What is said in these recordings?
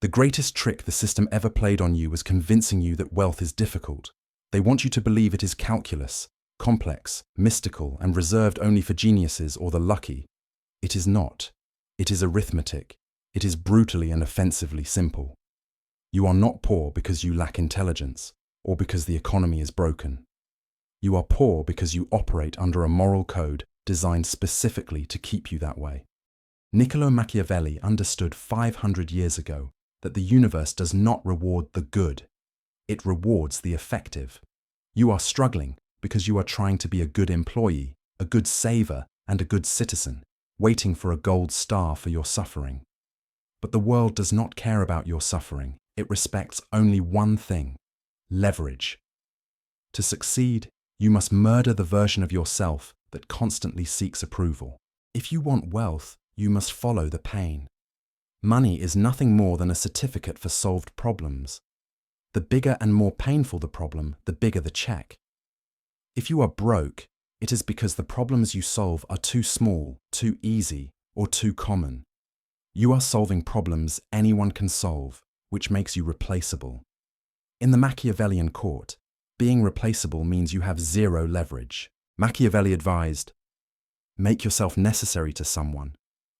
The greatest trick the system ever played on you was convincing you that wealth is difficult. They want you to believe it is calculus, complex, mystical, and reserved only for geniuses or the lucky. It is not. It is arithmetic. It is brutally and offensively simple. You are not poor because you lack intelligence, or because the economy is broken. You are poor because you operate under a moral code designed specifically to keep you that way. Niccolò Machiavelli understood 500 years ago that the universe does not reward the good. It rewards the effective. You are struggling because you are trying to be a good employee, a good saver, and a good citizen, waiting for a gold star for your suffering. But the world does not care about your suffering. It respects only one thing: leverage. To succeed, you must murder the version of yourself that constantly seeks approval. If you want wealth, you must follow the pain. Money is nothing more than a certificate for solved problems. The bigger and more painful the problem, the bigger the check. If you are broke, it is because the problems you solve are too small, too easy, or too common. You are solving problems anyone can solve, which makes you replaceable. In the Machiavellian court, being replaceable means you have zero leverage. Machiavelli advised, make yourself necessary to someone.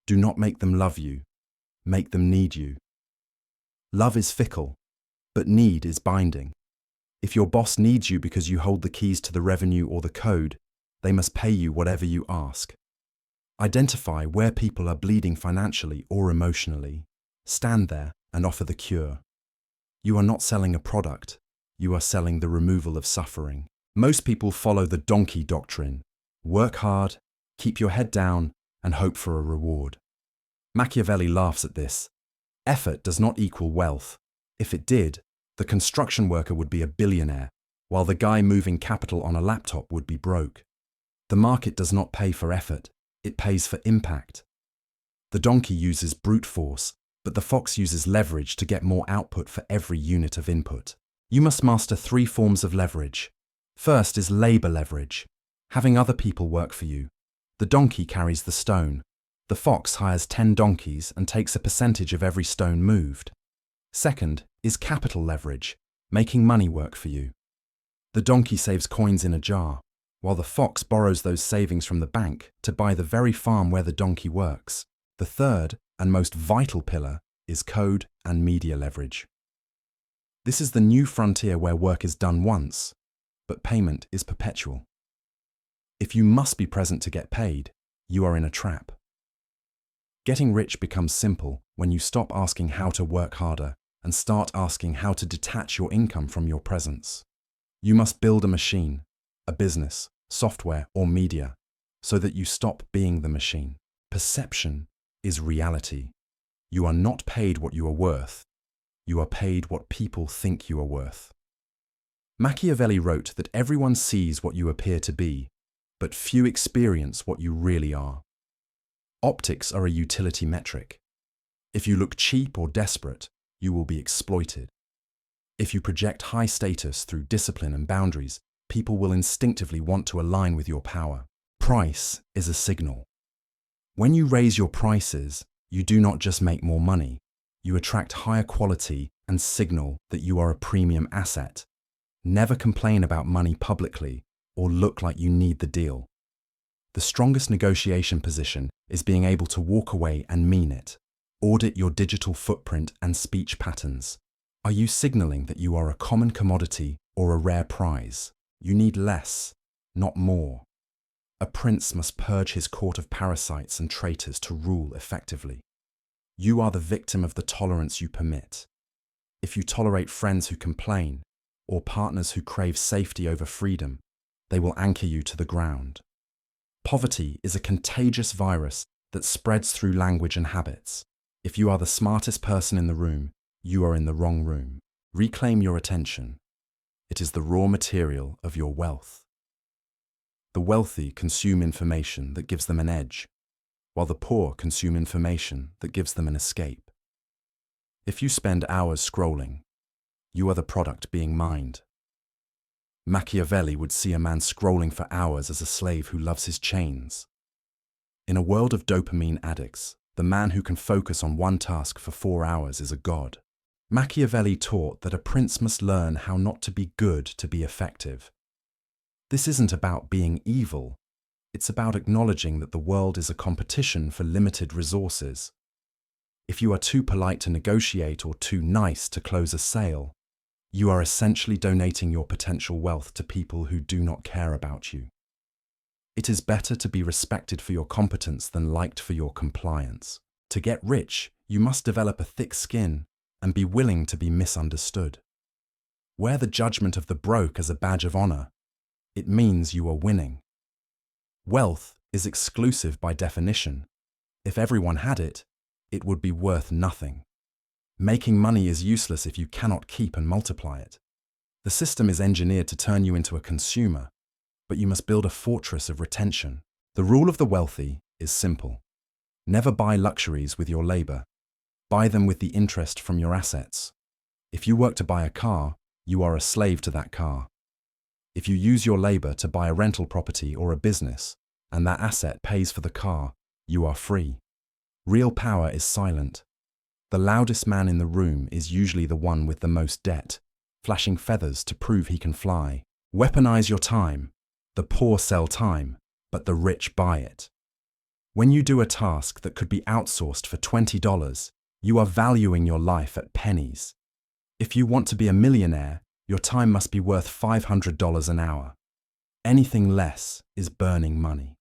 Do not make them love you. Make them need you. Love is fickle, but need is binding. If your boss needs you because you hold the keys to the revenue or the code, they must pay you whatever you ask. Identify where people are bleeding financially or emotionally. Stand there and offer the cure. You are not selling a product. You are selling the removal of suffering. Most people follow the donkey doctrine. Work hard, keep your head down, and hope for a reward. Machiavelli laughs at this. Effort does not equal wealth. If it did, the construction worker would be a billionaire, while the guy moving capital on a laptop would be broke. The market does not pay for effort. It pays for impact. The donkey uses brute force, but the fox uses leverage to get more output for every unit of input. You must master 3 forms of leverage. First is labor leverage, having other people work for you. The donkey carries the stone. The fox hires 10 donkeys and takes a percentage of every stone moved. Second is capital leverage, making money work for you. The donkey saves coins in a jar, while the fox borrows those savings from the bank to buy the very farm where the donkey works. The third and most vital pillar is code and media leverage. This is the new frontier where work is done once, but payment is perpetual. If you must be present to get paid, you are in a trap. Getting rich becomes simple when you stop asking how to work harder and start asking how to detach your income from your presence. You must build a machine, a business, software, or media, so that you stop being the machine. Perception is reality. You are not paid what you are worth. You are paid what people think you are worth. Machiavelli wrote that everyone sees what you appear to be, but few experience what you really are. Optics are a utility metric. If you look cheap or desperate, you will be exploited. If you project high status through discipline and boundaries, people will instinctively want to align with your power. Price is a signal. When you raise your prices, you do not just make more money. You attract higher quality and signal that you are a premium asset. Never complain about money publicly or look like you need the deal. The strongest negotiation position is being able to walk away and mean it. Audit your digital footprint and speech patterns. Are you signaling that you are a common commodity or a rare prize? You need less, not more. A prince must purge his court of parasites and traitors to rule effectively. You are the victim of the tolerance you permit. If you tolerate friends who complain or partners who crave safety over freedom, they will anchor you to the ground. Poverty is a contagious virus that spreads through language and habits. If you are the smartest person in the room, you are in the wrong room. Reclaim your attention. It is the raw material of your wealth. The wealthy consume information that gives them an edge, while the poor consume information that gives them an escape. If you spend hours scrolling, you are the product being mined. Machiavelli would see a man scrolling for hours as a slave who loves his chains. In a world of dopamine addicts, the man who can focus on one task for 4 hours is a god. Machiavelli taught that a prince must learn how not to be good to be effective. This isn't about being evil. It's about acknowledging that the world is a competition for limited resources. If you are too polite to negotiate or too nice to close a sale, you are essentially donating your potential wealth to people who do not care about you. It is better to be respected for your competence than liked for your compliance. To get rich, you must develop a thick skin and be willing to be misunderstood. Wear the judgment of the broke as a badge of honor. It means you are winning. Wealth is exclusive by definition. If everyone had it, it would be worth nothing. Making money is useless if you cannot keep and multiply it. The system is engineered to turn you into a consumer, but you must build a fortress of retention. The rule of the wealthy is simple. Never buy luxuries with your labor. Buy them with the interest from your assets. If you work to buy a car, you are a slave to that car. If you use your labor to buy a rental property or a business, and that asset pays for the car, you are free. Real power is silent. The loudest man in the room is usually the one with the most debt, flashing feathers to prove he can fly. Weaponize your time. The poor sell time, but the rich buy it. When you do a task that could be outsourced for $20, you are valuing your life at pennies. If you want to be a millionaire, your time must be worth $500 an hour. Anything less is burning money.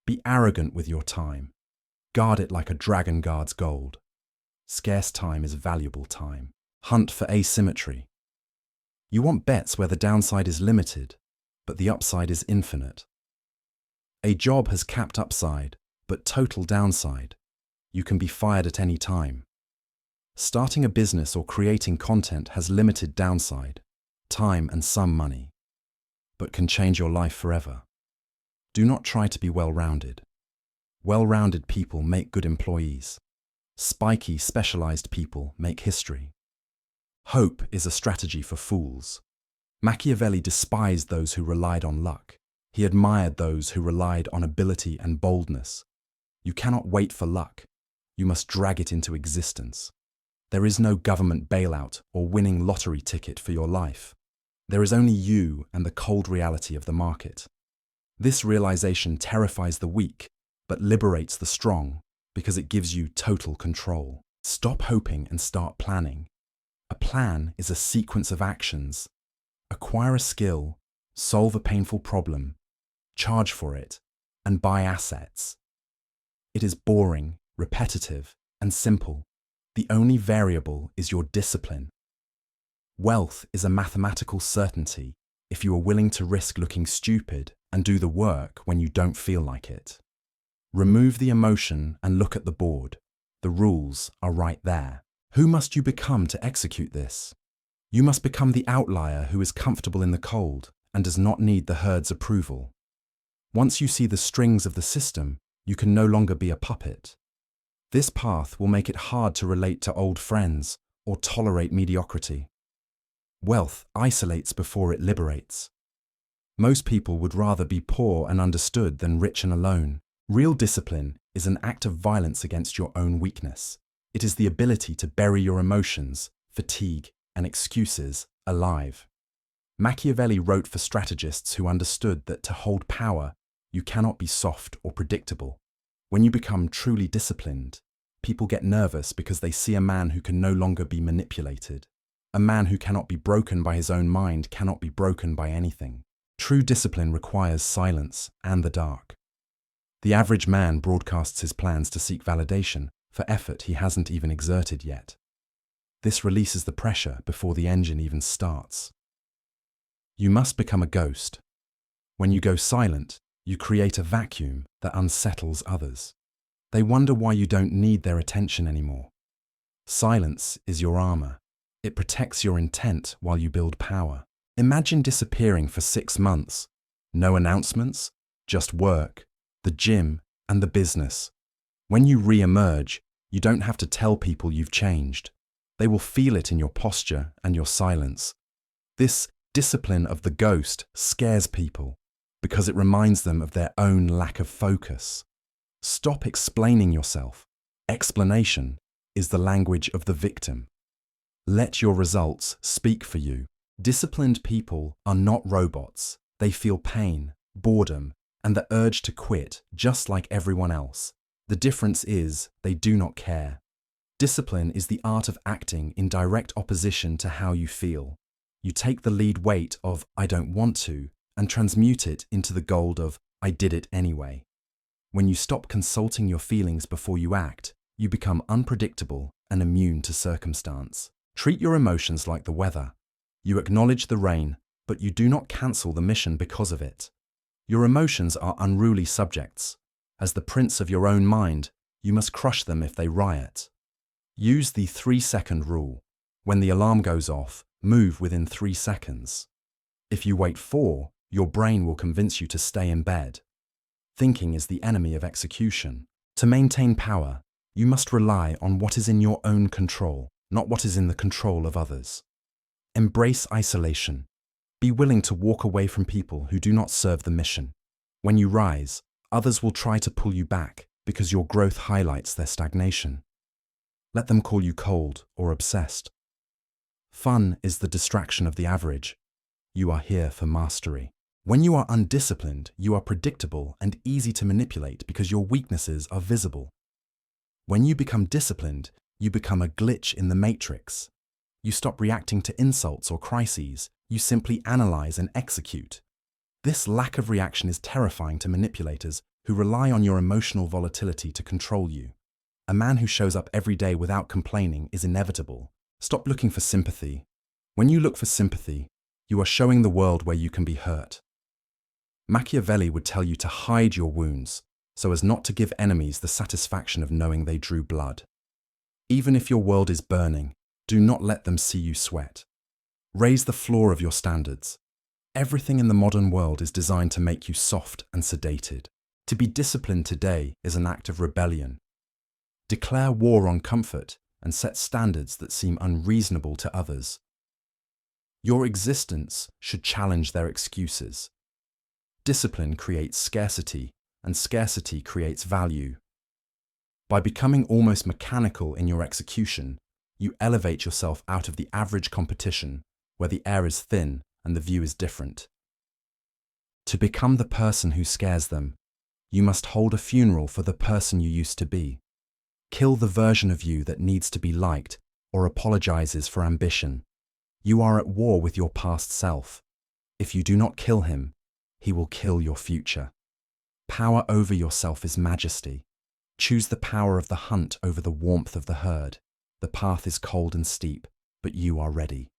Be arrogant with your time. Guard it like a dragon guards gold. Scarce time is valuable time. Hunt for asymmetry. You want bets where the downside is limited, but the upside is infinite. A job has capped upside, but total downside. You can be fired at any time. Starting a business or creating content has limited downside, time and some money, but can change your life forever. Do not try to be well-rounded. Well-rounded people make good employees. Spiky, specialized people make history. Hope is a strategy for fools. Machiavelli despised those who relied on luck. He admired those who relied on ability and boldness. You cannot wait for luck. You must drag it into existence. There is no government bailout or winning lottery ticket for your life. There is only you and the cold reality of the market. This realization terrifies the weak, but liberates the strong because it gives you total control. Stop hoping and start planning. A plan is a sequence of actions. Acquire a skill, solve a painful problem, charge for it, and buy assets. It is boring, repetitive, and simple. The only variable is your discipline. Wealth is a mathematical certainty if you are willing to risk looking stupid and do the work when you don't feel like it. Remove the emotion and look at the board. The rules are right there. Who must you become to execute this? You must become the outlier who is comfortable in the cold and does not need the herd's approval. Once you see the strings of the system, you can no longer be a puppet. This path will make it hard to relate to old friends or tolerate mediocrity. Wealth isolates before it liberates. Most people would rather be poor and understood than rich and alone. Real discipline is an act of violence against your own weakness. It is the ability to bury your emotions, fatigue, and excuses alive. Machiavelli wrote for strategists who understood that to hold power, you cannot be soft or predictable. When you become truly disciplined, people get nervous because they see a man who can no longer be manipulated. A man who cannot be broken by his own mind cannot be broken by anything. True discipline requires silence and the dark. The average man broadcasts his plans to seek validation for effort he hasn't even exerted yet. This releases the pressure before the engine even starts. You must become a ghost. When you go silent, you create a vacuum that unsettles others. They wonder why you don't need their attention anymore. Silence is your armor. It protects your intent while you build power. Imagine disappearing for 6 months. No announcements, just work, the gym, and the business. When you re-emerge, you don't have to tell people you've changed. They will feel it in your posture and your silence. This discipline of the ghost scares people because it reminds them of their own lack of focus. Stop explaining yourself. Explanation is the language of the victim. Let your results speak for you. Disciplined people are not robots. They feel pain, boredom, and the urge to quit just like everyone else. The difference is they do not care. Discipline is the art of acting in direct opposition to how you feel. You take the lead weight of "I don't want to" and transmute it into the gold of "I did it anyway." When you stop consulting your feelings before you act, you become unpredictable and immune to circumstance. Treat your emotions like the weather. You acknowledge the rain, but you do not cancel the mission because of it. Your emotions are unruly subjects. As the prince of your own mind, you must crush them if they riot. Use the 3-second rule. When the alarm goes off, move within 3 seconds. If you wait 4, your brain will convince you to stay in bed. Thinking is the enemy of execution. To maintain power, you must rely on what is in your own control, not what is in the control of others. Embrace isolation. Be willing to walk away from people who do not serve the mission. When you rise, others will try to pull you back because your growth highlights their stagnation. Let them call you cold or obsessed. Fun is the distraction of the average. You are here for mastery. When you are undisciplined, you are predictable and easy to manipulate because your weaknesses are visible. When you become disciplined, you become a glitch in the matrix. You stop reacting to insults or crises. You simply analyze and execute. This lack of reaction is terrifying to manipulators who rely on your emotional volatility to control you. A man who shows up every day without complaining is inevitable. Stop looking for sympathy. When you look for sympathy, you are showing the world where you can be hurt. Machiavelli would tell you to hide your wounds so as not to give enemies the satisfaction of knowing they drew blood. Even if your world is burning, do not let them see you sweat. Raise the floor of your standards. Everything in the modern world is designed to make you soft and sedated. To be disciplined today is an act of rebellion. Declare war on comfort and set standards that seem unreasonable to others. Your existence should challenge their excuses. Discipline creates scarcity, and scarcity creates value. By becoming almost mechanical in your execution, you elevate yourself out of the average competition where the air is thin and the view is different. To become the person who scares them, you must hold a funeral for the person you used to be. Kill the version of you that needs to be liked or apologizes for ambition. You are at war with your past self. If you do not kill him, he will kill your future. Power over yourself is majesty. Choose the power of the hunt over the warmth of the herd. The path is cold and steep, but you are ready.